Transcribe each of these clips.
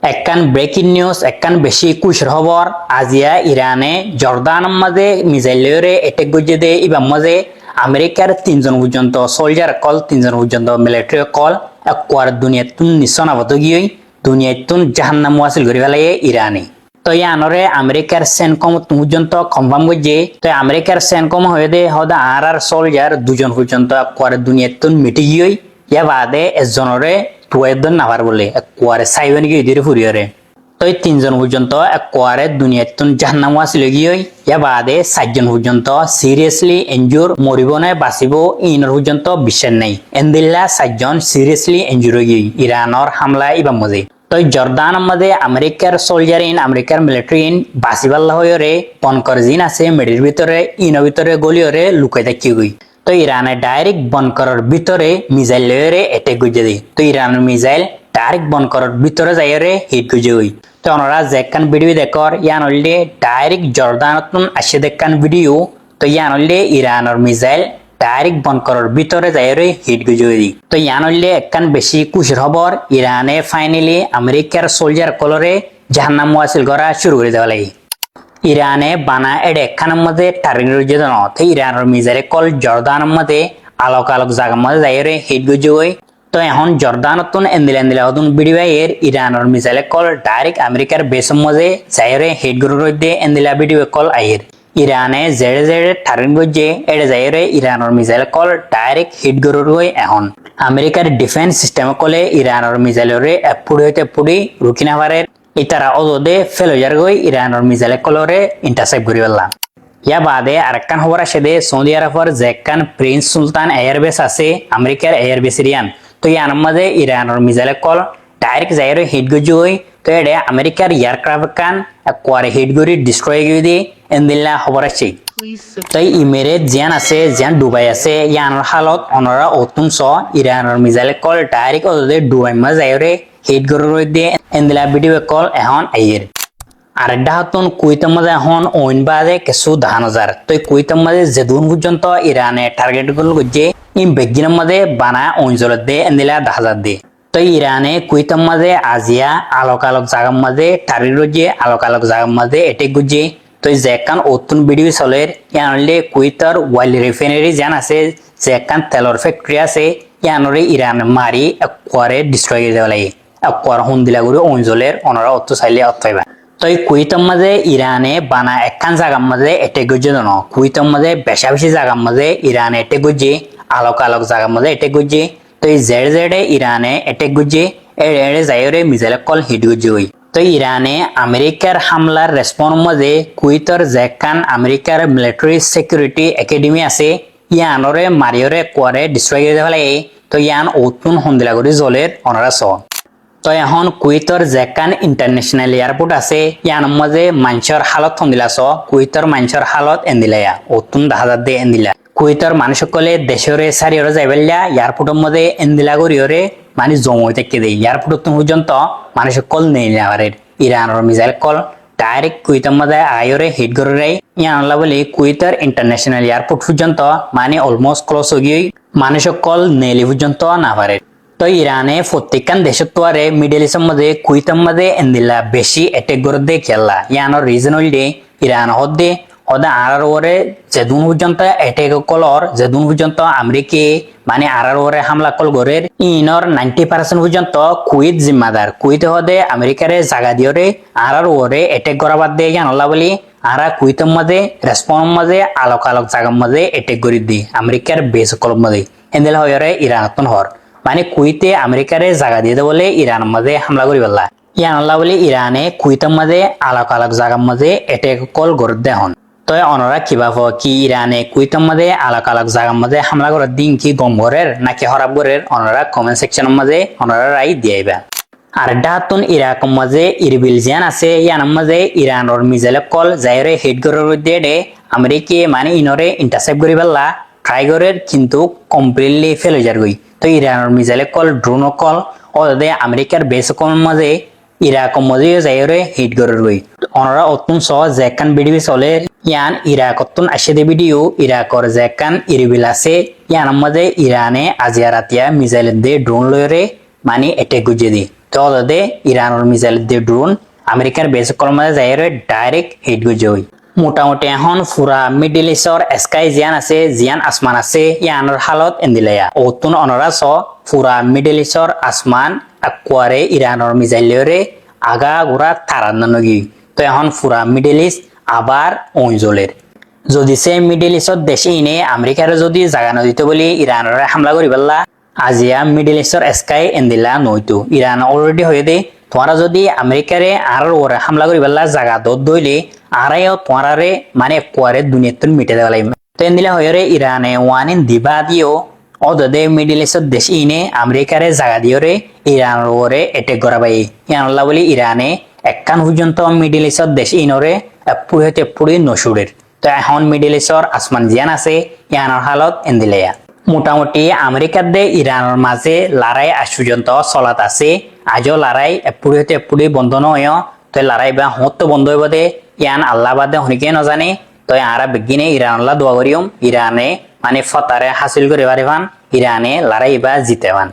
একখান breaking news একখান বেশি খুশির খবর আজিয়া ইরানে জর্দানের মাঝে মিসাইল লয়রে এটেক গজে দে ইবার মাঝে আমেরিকার তিনজন পর্যন্ত সোলজার কল তিনজন পর্যন্ত মিলিটারি কল একবার দুনিয়াতুন নিশনাবত গিয়ে দুনিয়াতুন জাহান্নাম ওয়াসিল করে ফেলাই ইরানে তো ইয়ানরে আমেরিকার সেনকম পর্যন্ত কনফার্ম করছে তো আমেরিকার সেনকম হয়ে দে হদা আর সোলজার দুজন পর্যন্ত একবার দুনিয়াতুন মিটি গিয়ে ইয়া বাদে একজনরে তুয়াইদন নাভার বলে একবারে সাইবেন গিয়ে ধীরে ফুরিয়রে তো এই তিনজন পর্যন্ত একবারে দুনিয়াতুন জাহান্নাম আসলে গিয়ে ইয়া বাদে 4জন পর্যন্ত সিরিয়াসলি এনজুর মরিব না বাঁচিব ইনর পর্যন্ত বিশ্বাস নাই এন্দিল্লা 4জন সিরিয়াসলি এনজুর গিয়ে ইরানর হামলা ইবা মজে তো জর্দান মধ্যে আমেরিকার সোলজার ইন আমেরিকার মিলিটারি ইন বাঁচিবাল্লা হয়ে পনকর জিন আছে মেডির ভিতরে ইনের ভিতরে গলিয়রে লুকাই থাকি গই তো ইরানে ডাইরেক্ট বনকরের ভিতরে মিসাইল লয়রে এটেক গুজে দেয় তো ইরানের মিসাইল ডাইরেক্ট বনকরের ভিতরে যাইরে হিট গুজে হই তো ওনারা যেখান ভিডিও দেখর ইয়ান হইলে ডাইরেক্ট জর্দানতুন আসে দেখান ভিডিও তো ইয়ান হইলে ইরানের মিসাইল ডাইরেক্ট বনকরের ভিতরে যাইরে হিট গুজে হই তো ইয়ান হইলে একখান বেশি খুশির খবর ইরানে ফাইনালি আমেরিকার সোলজার কলরে জাহান্নাম ওয়াসিল করা শুরু করে দেওয়া লাগে ইরানে বানা এডে একখানের মধ্যে টার্গেট রয়েছে তো ইরানের মিজাইলে কল জর্দানের মধ্যে আলোক আলোক জায়গার মধ্যে যাইরে হিট গুজে হই তো এখন জর্দানতুন এন্দিলা হতুন ভিডিও এর ইরানের মিসাইলে কল ডাইরেক্ট আমেরিকার বেসম মধ্যে যাইরে হিট গুরু রইদে এন্দিলা ভিডিও কল আইর ইরানে জেড়ে জেড়ে টার্গেট গজে এডে যাইরে ইরানের মিসাইলে কল ডাইরেক্ট হিট গুরু রই এখন আমেরিকার ডিফেন্স সিস্টেম কলে ইরানের মিসাইলরে এপুড়ি হইতে পুড়ি রুকিনা পারের ইতারা অদে ফেলোজার গই ইরানের মিসাইলে কলরে ইন্টারসেপ্ট করি পেলাম ইয়া বাদে আরেকখান খবর আসে দে সৌদি আরবের যেখান প্রিন্স সুলতান এয়ারবেস আছে আমেরিকার এয়ারবেস ইয়ান তো ইয়ার মাঝে ইরানের মিসাইলে কল ডাইরেক্ট যাইরে হিট গজি হই তো এডে আমেরিকার এয়ারক্রাফট কান একবারে হিট গরি ডিস্ট্রয় গই দি এন্দিল্লা খবর আছে তাই ইমেরেট জিয়ান আছে জিয়ান দুবাই আছে ইয়ানোর হালত অনরা অতুন স ইরানের মিসাইলে কল ডাইরেক্ট অদে দুবাই মাঝে যাইরে হিট গরি রই দি এন্দিলা ভিডিও কল এখন আইর আরেকটা হতুন কুইতের মাঝে এখন ওইন বাদে কিছু 10,000 তো কুইতের মাঝে যেদুন পর্যন্ত ইরানে টার্গেট গুলো করছে ইন বেগিনের মাঝে বানা অঞ্চল দে এন্দিলা 10,000 দে তো ইরানে কুইতের মাঝে আজিয়া আলোক আলোক জায়গার মাঝে টার্গেট করছে আলোক আলোক জায়গার মাঝে এটেক করছে তো যেখান অতুন ভিডিও চলে ইয়ানলে কুইতর ওয়াইল রিফাইনারি জান আছে যেখান তেলর ফ্যাক্টরি আছে ইয়ানরে ইরান মারি একবারে ডিস্ট্রয় করে দেওয়া লাগে একবার হুন্দিলা করে অঞ্চলের ওনারা অত চাইলে অর্থাইবা তো এই কুইতের মাঝে ইরানে বানা একখান জায়গার মাঝে এটেক করছে জান কুইতের মাঝে বেশা বেশি জায়গার মাঝে ইরানে এটেক করছে আলোক আলোক জায়গার মাঝে এটেক করছে তো এই জেড জেডে ইরানে এটেক করছে এড়ে যাইরে মিসাইল কল হিট করছে হই তো ইরানে আমেরিকার হামলার রেসপন্স মাঝে কুইতর যেখান আমেরিকার মিলিটারি সিকিউরিটি একাডেমি আছে ইয়ানরে মারিয়রে কোয়ারে ডিস্ট্রয় করে দেওয়া লাগে তো ইয়ান অতুন হন্দিলা করে জলের ওনারা স তো এখন কুইতর যেখান ইন্টারন্যাশনাল এয়ারপোর্ট আছে ইয়ান মাঝে মানুষের হালত হন্দিলা স কুইতর মানুষের হালত এন্দিলা অতুন 10,000 দে এন্দিলা কুইতর মানুষ সকলে দেশরে সারিয়রে যাইবেলা এয়ারপোর্টের মধ্যে এন্দিলা করিয়রে মানে জমই থেকে দেয় এয়ারপোর্ট পর্যন্ত মানুষ কল নেই নেওয়ারের ইরানের মিসাইল কল ডাইরেক্ট কুইতের মধ্যে আয়রে হিট করে দেয় ইয়ানলা বলে কুইতর ইন্টারন্যাশনাল এয়ারপোর্ট পর্যন্ত মানে অলমোস্ট ক্লোজ হয়ে গিয়ে মানুষ কল নেলি পর্যন্ত না পারে তো ইরানে প্রত্যেকখান দেশের তোয়ারে মিডল ইস্টের মধ্যে কুইতের মধ্যে এন্দিলা বেশি অ্যাটাক করে দিয়ে খেলা ইয়ানোর রিজন হইলে ইরান হদ্দে হদা আর ওরে যেদুন পর্যন্ত অ্যাটাক কলর যেদুন পর্যন্ত আমেরিকা মানে আর ওরে হামলা কল করে ইনর 90% পর্যন্ত কুইত জিম্মাদার কুইতে হদে আমেরিকারে জায়গা দিয়রে আর ওরে অ্যাটাক করা বাদ দিয়ে জানলা বলি আর কুইতের মধ্যে রেসপন্স মাঝে আলোক আলোক জায়গার মধ্যে অ্যাটাক করে দিয়ে আমেরিকার বেস কল মধ্যে এন্দিলা হয়ে ইরানতন হর মানে কুইতে আমেরিকারে জায়গা দিয়ে বলে ইরানের মাঝে হামলা করি পেলা ইয়ানলা বলে ইরানে কুইতের মাঝে আলোক আলোক জায়গার মাঝে অ্যাটাক কল করে দেহন তো অনরা কিভাবে কি ইরানে কুইতের মাঝে আলাক আলাক জায়গার মাঝে হামলা করার দিন কি গম ঘরের নাকি হরাব ঘরের অনরা কমেন্ট সেকশনের মাঝে অনরা রায় দিয়াইবা আর ডাতুন ইরাকের মাঝে ইরবিল জিয়ান আছে ইয়ানের মাঝে ইরানের মিসাইল কল যাইরে হিট করার দিয়ে আমেরিকা মানে ইনরে ইন্টারসেপ্ট করি পেলা ট্রাই করের কিন্তু কমপ্লিটলি ফেল হয়ে যার গই তো ইরানের মিসাইল কল ড্রোন কল ওদে আমেরিকার বেস কল মাঝে ইরাকের মাঝে যাইরে হিট করার গই ওনারা অতুন সহ যেখান ভিডিও চলে ইয়ান ইরাকতুন আসে দে ভিডিও ইরাকর যেখান ইরবিল আছে ইয়ান মধ্যে ইরানে আজিয়া রাতিয়া মিসাইল দে ড্রোন লয়রে মানে এটেক গুজে দি তো অদে ইরানের মিসাইল দিয়ে ড্রোন আমেরিকার বেস কলমাতে যাই ডাইরেক্ট হিট গুজে হই মোটামুটি এখন পুরা মিডল ইষ্টর স্কাই জিয়ান আছে জিয়ান আসমান আছে ইয়ানোর হালত এন্দিলেয়া অতুন অনরা স পুরা মিডল ইষ্টর আসমান আকুয়ারে ইরানের মিসাইলরে আগা গোড়া তারান্ন নগি তো এখন পুরা মিডল ইস্ট আবার অঞ্চলের যদি সে মিডল ইষ্টর দেশে ইনে আমেরিকার যদি জাগা নদিতে বলি ইরানের হামলা করি পেলা আজিয়া মিডল ইষ্টর স্কাই এন্দিলা নইতো ইরান অলরেডি হয়ে দে তোমরা যদি আমেরিকারে আর ওরে হামলা করি পেলা জাগা দত দইলে আরাইও তোমরারে মানে কুয়ারে দুনিয়াতুন মিটে দেওয়া লাগবে তো এন্দিলা হয়ে রে ইরানে ওয়ানিন দিবা দিও অদে মিডল ইষ্টর দেশ ইনে আমেরিকারে জাগা দিও রে ইরানের ওরে এটেক করা পাই ইয়ানল্লা বলি ইরানে একখান পর্যন্ত মিডল ইষ্টর দেশ ইনরে এপুড়ি হতে এপুড়ি নসুরের তো এখন মিডল ইষ্টর আসমান জিয়ান আছে ইয়ানোর হালত এন্দিলেয়া মোটামুটি আমেরিকার দে ইরানের মাঝে লড়াই আজ পর্যন্ত চলাত আছে আজও লড়াই এপুড়ি হতে এপুড়ি বন্ধ নয় তো লড়াই বা হত বন্ধ হইব দে ইয়ান আল্লাহ বাদে হনিকে নজানে তো আরা বেগিনে ইরানল্লা দোয়া করিম ইরানে মানে ফতারে হাসিল করে পারিবান ইরানে লড়াই বা জিতেবান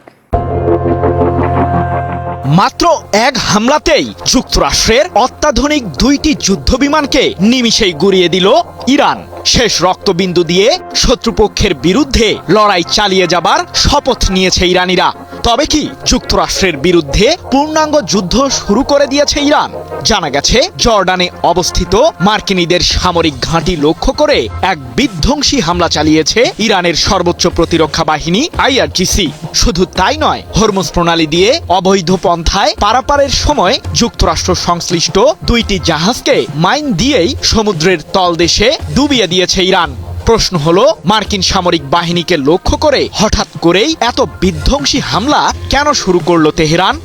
মাত্র এক হামলাতেই যুক্তরাষ্ট্রের অত্যাধুনিক 2টি যুদ্ধবিমানকে নিমিষেই গুড়িয়ে দিল ইরান শেষ রক্তবিন্দু দিয়ে শত্রুপক্ষের বিরুদ্ধে লড়াই চালিয়ে যাবার শপথ নিয়েছে ইরানিরা তবে কি যুক্তরাষ্ট্রের বিরুদ্ধে পূর্ণাঙ্গ যুদ্ধ শুরু করে দিয়েছে ইরান জানা গেছে জর্ডানে অবস্থিত মার্কিনীদের সামরিক ঘাঁটি লক্ষ্য করে এক বিধ্বংসী হামলা চালিয়েছে ইরানের সর্বোচ্চ প্রতিরক্ষা বাহিনী আইআরজিসি শুধু তাই নয় হরমুজ প্রণালী দিয়ে অবৈধ পন্থায় পারাপারের সময় যুক্তরাষ্ট্র সংশ্লিষ্ট 2টি জাহাজকে মাইন দিয়েই সমুদ্রের তলদেশে ডুবিয়ে দিয়েছে ইরান প্রশ্ন হলো মার্কিন সামরিক বাহিনীকে লক্ষ্য করে হঠাৎ করেই এত বিধ্বংসী হামলা কেন শুরু করলো তেহরান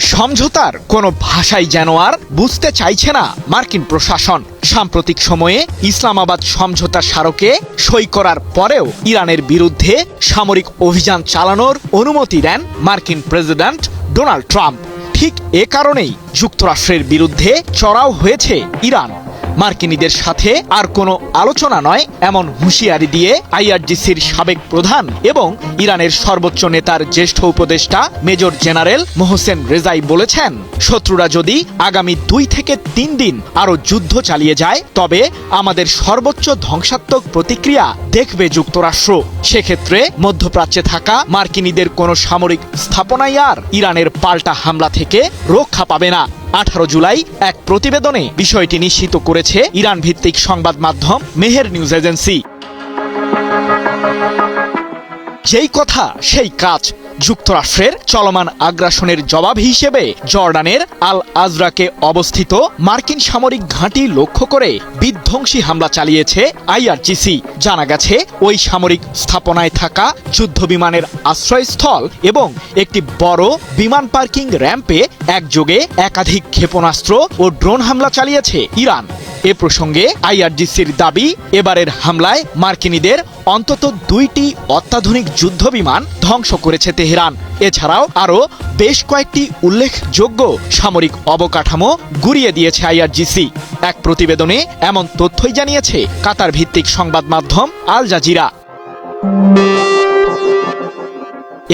সমঝোতার কোনো ভাষাই যেন আর বুঝতে চাইছে না মার্কিন প্রশাসন সাম্প্রতিক সময়ে ইসলামাবাদ সমঝোতা স্মারকে সই করার পরেও ইরানের বিরুদ্ধে সামরিক অভিযান চালানোর অনুমতি দেন মার্কিন প্রেসিডেন্ট ডোনাল্ড ট্রাম্প ঠিক এ কারণেই যুক্তরাষ্ট্রের বিরুদ্ধে চড়াও হয়েছে ইরান মার্কিনীদের সাথে আর কোনো আলোচনা নয় এমন হুঁশিয়ারি দিয়ে আইআরজিসির সাবেক প্রধান এবং ইরানের সর্বোচ্চ নেতার জ্যেষ্ঠ উপদেষ্টা মেজর জেনারেল মোহসেন রেজাই বলেছেন শত্রুরা যদি আগামী 2 থেকে 3 দিন আরো যুদ্ধ চালিয়ে যায় তবে আমাদের সর্বোচ্চ ধ্বংসাত্মক প্রতিক্রিয়া দেখবে যুক্তরাষ্ট্র সেক্ষেত্রে মধ্যপ্রাচ্যে থাকা মার্কিনীদের কোনো সামরিক স্থাপনাই আর ইরানের পাল্টা হামলা থেকে রক্ষা পাবে না 18 জুলাই এক প্রতিবেদনে বিষয়টি নিশ্চিত করেছে ইরান ভিত্তিক সংবাদ মাধ্যম মেহের নিউজ এজেন্সি যেই কথা সেই কাজ যুক্তরাষ্ট্রের চলমান আগ্রাসনের জবাব হিসেবে জর্ডানের আল আজরাকে অবস্থিত মার্কিন সামরিক ঘাঁটি লক্ষ্য করে বিধ্বংসী হামলা চালিয়েছে আইআরজিসি জানা গেছে ওই সামরিক স্থাপনায় থাকা যুদ্ধবিমানের আশ্রয়স্থল এবং একটি বড় বিমান পার্কিং র্যাম্পে একযোগে একাধিক ক্ষেপণাস্ত্র ও ড্রোন হামলা চালিয়েছে ইরান এ প্রসঙ্গে আইআরজিসির দাবি এবারের হামলায় মার্কিনীদের অন্তত 2টি অত্যাধুনিক যুদ্ধবিমান ধ্বংস করেছে তেহরান এছাড়াও আরও বেশ কয়েকটি উল্লেখযোগ্য সামরিক অবকাঠামো গুড়িয়ে দিয়েছে আইআরজিসি এক প্রতিবেদনে এমন তথ্যই জানিয়েছে কাতার ভিত্তিক সংবাদ মাধ্যম আল জাজিরা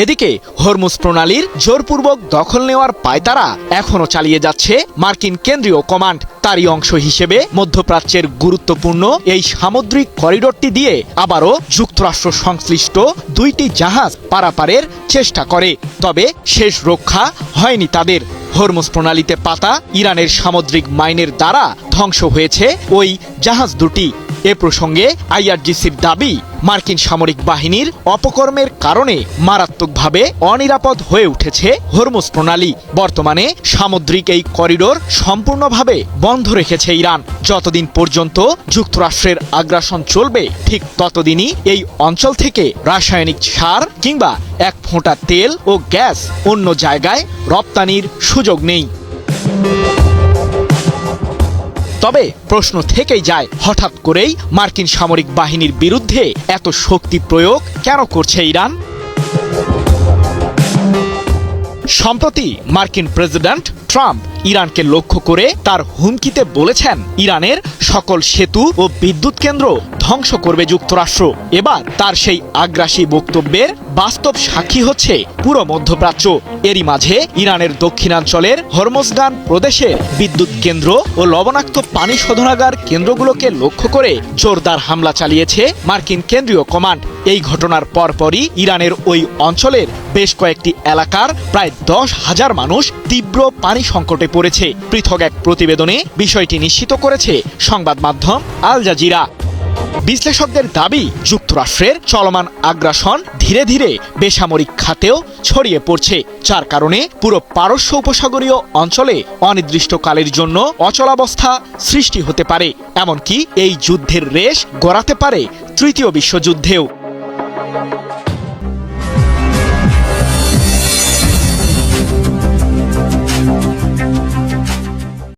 এদিকে হরমুজ প্রণালীর জোরপূর্বক দখল নেওয়ার পায়তারা এখনো চালিয়ে যাচ্ছে মার্কিন কেন্দ্রীয় কমান্ড তারই অংশ হিসেবে মধ্যপ্রাচ্যের গুরুত্বপূর্ণ এই সামুদ্রিক করিডোরটি দিয়ে আবারও যুক্তরাষ্ট্র সংশ্লিষ্ট 2টি জাহাজ পারাপারের চেষ্টা করে তবে শেষ রক্ষা হয়নি তাদের হরমুজ প্রণালীতে পাতা ইরানের সামুদ্রিক মাইনের দ্বারা ধ্বংস হয়েছে ওই জাহাজ দুটি এ প্রসঙ্গে আইআরজিসির দাবি মার্কিন সামরিক বাহিনীর অপকর্মের কারণে মারাত্মকভাবে অনিরাপদ হয়ে উঠেছে হরমুজ প্রণালী বর্তমানে সামুদ্রিক এই করিডোর সম্পূর্ণভাবে বন্ধ রেখেছে ইরান যতদিন পর্যন্ত যুক্তরাষ্ট্রের আগ্রাসন চলবে ঠিক ততদিনই এই অঞ্চল থেকে রাসায়নিক সার কিংবা এক ফোঁটা তেল ও গ্যাস অন্য জায়গায় রপ্তানির সুযোগ নেই তবে প্রশ্ন থেকেই যায় হঠাৎ করেই মার্কিন সামরিক বাহিনীর বিরুদ্ধে এত শক্তি প্রয়োগ কেন করছে ইরান সম্প্রতি মার্কিন প্রেসিডেন্ট ট্রাম্প ইরানকে লক্ষ্য করে তার হুমকিতে বলেছেন ইরানের সকল সেতু ও বিদ্যুৎ কেন্দ্র ধ্বংস করবে যুক্তরাষ্ট্র। এবার তার সেই আগ্রাসী বক্তব্যের বাস্তব সাক্ষী হচ্ছে পুরো মধ্যপ্রাচ্য। এরই মাঝে ইরানের দক্ষিণাঞ্চলের হরমোজগান প্রদেশের বিদ্যুৎ কেন্দ্র ও লবণাক্ত পানি শোধনাগার কেন্দ্রগুলোকে লক্ষ্য করে জোরদার হামলা চালিয়েছে মার্কিন কেন্দ্রীয় কমান্ড। এই ঘটনার পরপরই ইরানের ওই অঞ্চলের বেশ কয়েকটি এলাকার প্রায় 10,000 মানুষ তীব্র পানি সংকটে পড়েছে। পৃথক এক প্রতিবেদনে বিষয়টি নিশ্চিত করেছে সংবাদ মাধ্যম আল জাজিরা। বিশ্লেষকদের দাবি, যুক্তরাষ্ট্রের চলমান আগ্রাসন ধীরে ধীরে বেসামরিক খাতেও ছড়িয়ে পড়ছে, যার কারণে পুরো পারস্য উপসাগরীয় অঞ্চলে অনির্দিষ্টকালের জন্য অচলাবস্থা সৃষ্টি হতে পারে। এমনকি এই যুদ্ধের রেশ গড়াতে পারে তৃতীয় বিশ্বযুদ্ধেও।